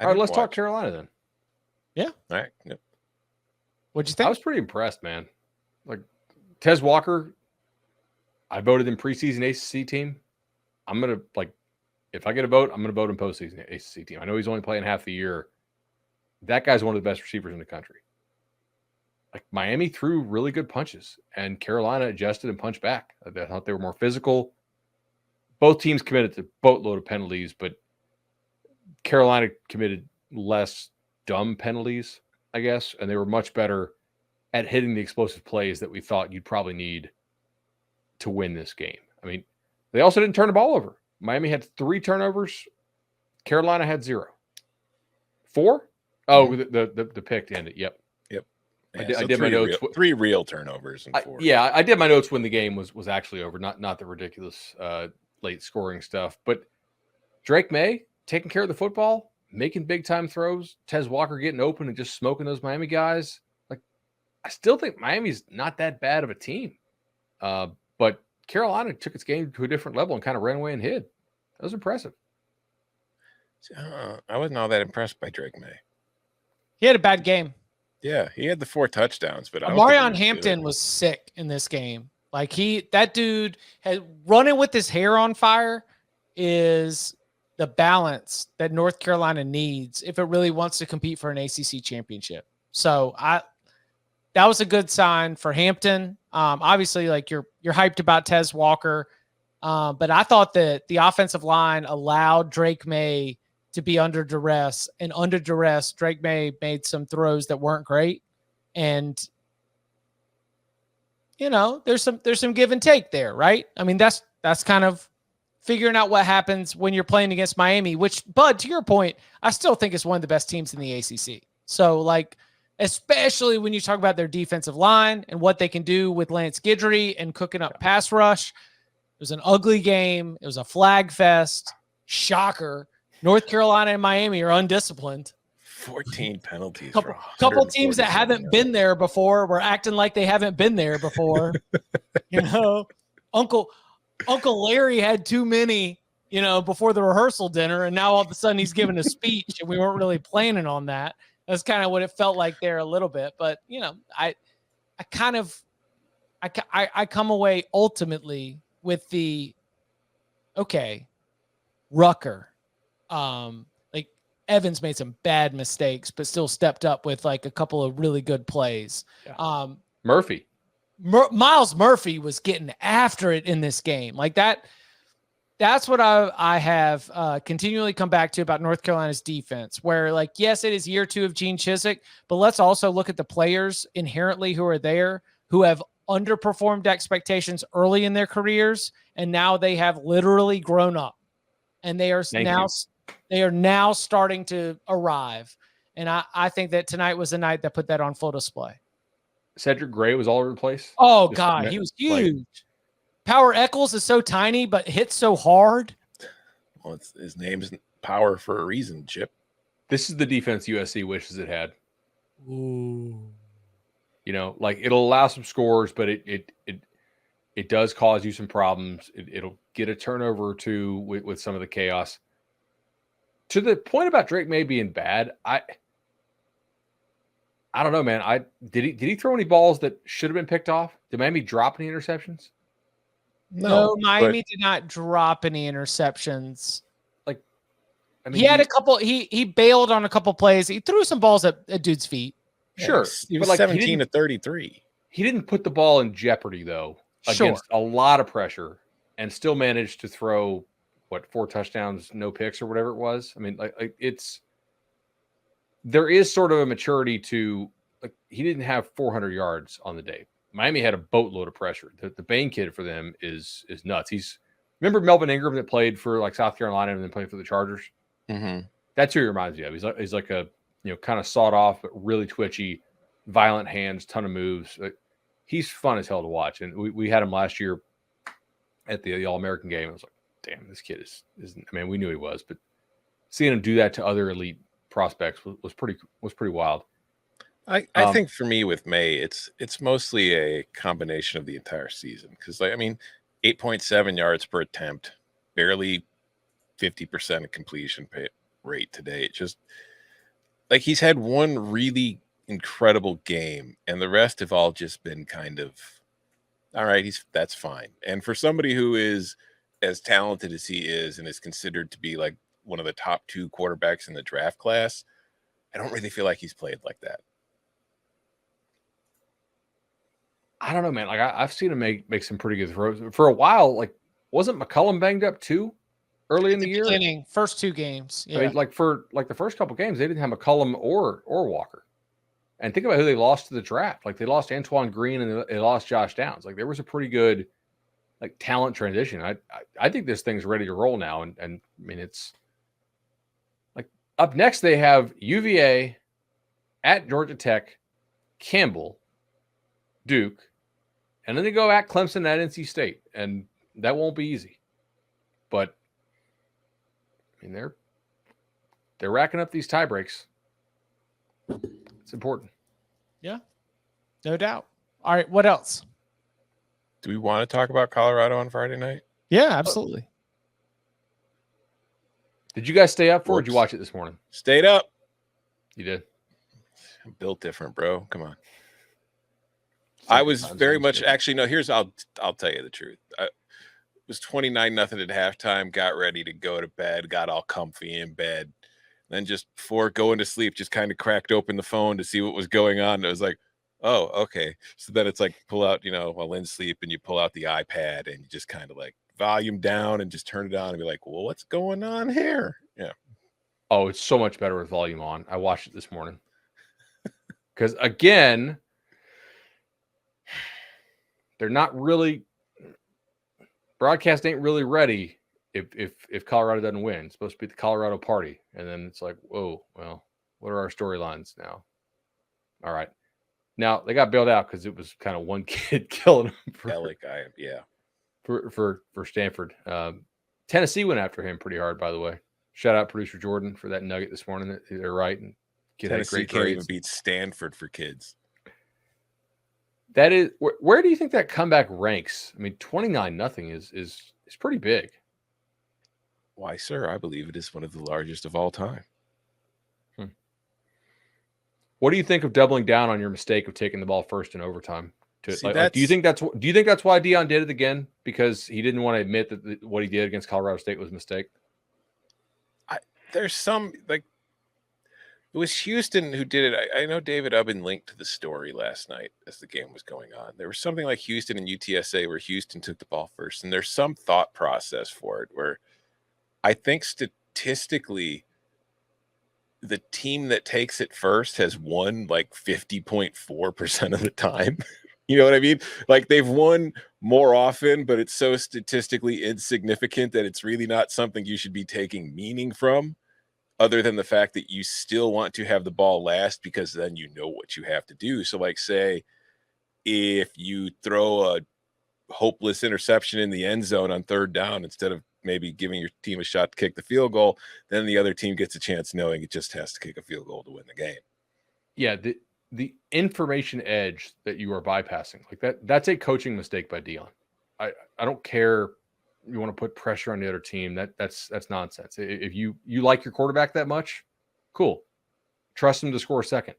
All right, let's talk Carolina then. Yeah. All right. Yep. What'd you think? I was pretty impressed, man. Like Tez Walker, I voted in preseason ACC team. I'm gonna if I get a vote, I'm gonna vote in postseason ACC team. I know he's only playing half the year. That guy's one of the best receivers in the country. Like Miami threw really good punches, and Carolina adjusted and punched back. I thought they were more physical. Both teams committed to boatload of penalties, but Carolina committed less dumb penalties, I guess, and they were much better at hitting the explosive plays that we thought you'd probably need to win this game. I mean, they also didn't turn the ball over. Miami had 3 turnovers. Carolina had 0. 4? Oh, the pick to end it. Yep. Yeah, I did my notes. 3 real turnovers and 4. I did my notes when the game was actually over, not the ridiculous late scoring stuff. But Drake May taking care of the football, making big time throws, Tez Walker getting open and just smoking those Miami guys. Like, I still think Miami's not that bad of a team. But Carolina took its game to a different level and kind of ran away and hid. That was impressive. I wasn't all that impressed by Drake May. He had a bad game. Yeah, he had the 4 touchdowns, but Marion Hampton was sick in this game. Like that dude had running with his hair on fire is the balance that North Carolina needs if it really wants to compete for an ACC championship. So that was a good sign for Hampton. Obviously, like you're hyped about Tez Walker, but I thought that the offensive line allowed Drake May to be under duress, and under duress, Drake May made some throws that weren't great. And, there's some give and take there, right? I mean, that's kind of figuring out what happens when you're playing against Miami, which, Bud, to your point, I still think is one of the best teams in the ACC. So, like, especially when you talk about their defensive line and what they can do with Lance Guidry and cooking up pass rush. It was an ugly game. It was a flag fest. Shocker. North Carolina and Miami are undisciplined. 14 penalties. Couple teams that haven't been there before were acting like they haven't been there before. Uncle Larry had too many, before the rehearsal dinner, and now all of a sudden he's giving a speech, and we weren't really planning on that. That's kind of what it felt like there a little bit. But, I come away ultimately with Rucker. Like Evans made some bad mistakes, but still stepped up with like a couple of really good plays. Yeah. Murphy. Miles Murphy was getting after it in this game. Like that's what I have continually come back to about North Carolina's defense, where like, yes, it is year 2 of Gene Chizik, but let's also look at the players inherently who are there, who have underperformed expectations early in their careers. And now they have literally grown up, and they are now starting to arrive. And I think that tonight was the night that put that on full display. Cedric Gray was all over the place. Oh, God, he was huge. Power Eccles is so tiny, but hits so hard. Well, his name's Power for a reason, Chip. This is the defense USC wishes it had. Ooh. Like it'll allow some scores, but it does cause you some problems. It'll get a turnover or two with some of the chaos. To the point about Drake May being bad, I don't know, man. Did he throw any balls that should have been picked off? Did Miami drop any interceptions? No, Miami did not drop any interceptions. Like, I mean, he had a couple. He bailed on a couple plays. He threw some balls at dude's feet. Sure, he was 17 to 33. He didn't put the ball in jeopardy though, against a lot of pressure, and still managed to throw 4 touchdowns, no picks or whatever it was. I mean, like there is sort of a maturity to, like, he didn't have 400 yards on the day. Miami had a boatload of pressure. The Bain kid for them is nuts. Remember Melvin Ingram that played for like South Carolina and then played for the Chargers? Mm-hmm. That's who he reminds me of. He's like a kind of sawed off but really twitchy, violent hands, ton of moves. He's fun as hell to watch. And we had him last year at the All-American game. I was like, damn, this kid is. I mean, we knew he was, but seeing him do that to other elite prospects was pretty wild. I think for me with May, it's mostly a combination of the entire season, because 8.7 yards per attempt, barely 50% of completion rate today. It just like he's had one really incredible game, and the rest have all just been kind of all right. That's fine. And for somebody who is as talented as he is and is considered to be like one of the top 2 quarterbacks in the draft class, I don't really feel like he's played like that. I don't know, man. Like I've seen him make some pretty good throws for a while. Like, wasn't McCullum banged up too early in the year? Beginning, first 2 games. Yeah. I mean, like for like the first couple games, they didn't have McCullum or Walker. And think about who they lost to the draft. Like they lost Antoine Green and they lost Josh Downs. Like there was a pretty good like talent transition. I think this thing's ready to roll now. And I mean, it's like up next they have UVA at Georgia Tech, Campbell, Duke, and then they go at Clemson at NC State, and that won't be easy. But I mean, they're racking up these tie breaks. It's important. Yeah, no doubt. All right, what else? Do we want to talk about Colorado on Friday night? Yeah, absolutely. Did you guys stay up for it, or did you watch it this morning? Stayed up. You did? I'm built different, bro. Come on. I was very much actually no. I'll tell you the truth. It was 29-0 at halftime. Got ready to go to bed. Got all comfy in bed. Then just before going to sleep, just kind of cracked open the phone to see what was going on. And it was like, oh, okay. So then it's like pull out, while in sleep, and you pull out the iPad and you just kind of like volume down and just turn it on and be like, well, what's going on here? Yeah. Oh, it's so much better with volume on. I watched it this morning because again. They're not really broadcast ain't really ready if Colorado doesn't win. It's supposed to be the Colorado party. And then it's like, whoa, well, what are our storylines now? All right. Now they got bailed out because it was kind of one kid killing them for Stanford. Tennessee went after him pretty hard, by the way. Shout out producer Jordan for that nugget this morning. They're right. And kid Tennessee had great can't grades. even beat Stanford for kids. That is where do you think that comeback ranks? I mean, 29-0 is pretty big. Why, sir, I believe it is one of the largest of all time. What do you think of doubling down on your mistake of taking the ball first in overtime? Do you think that's why Deion did it again? Because he didn't want to admit that what he did against Colorado State was a mistake? There's some like it was Houston who did it. I know David Ubben linked to the story last night as the game was going on. There was something like Houston and UTSA where Houston took the ball first, and there's some thought process for it where I think statistically the team that takes it first has won like 50.4% of the time. You know what I mean? Like they've won more often, but it's so statistically insignificant that it's really not something you should be taking meaning from. Other than the fact that you still want to have the ball last because then you know what you have to do. So like say if you throw a hopeless interception in the end zone on third down instead of maybe giving your team a shot to kick the field goal, then the other team gets a chance knowing it just has to kick a field goal to win the game. Yeah, the information edge that you are bypassing, like that's a coaching mistake by Deion. I don't care. You want to put pressure on the other team. That's nonsense. If you like your quarterback that much, cool. Trust him to score a second.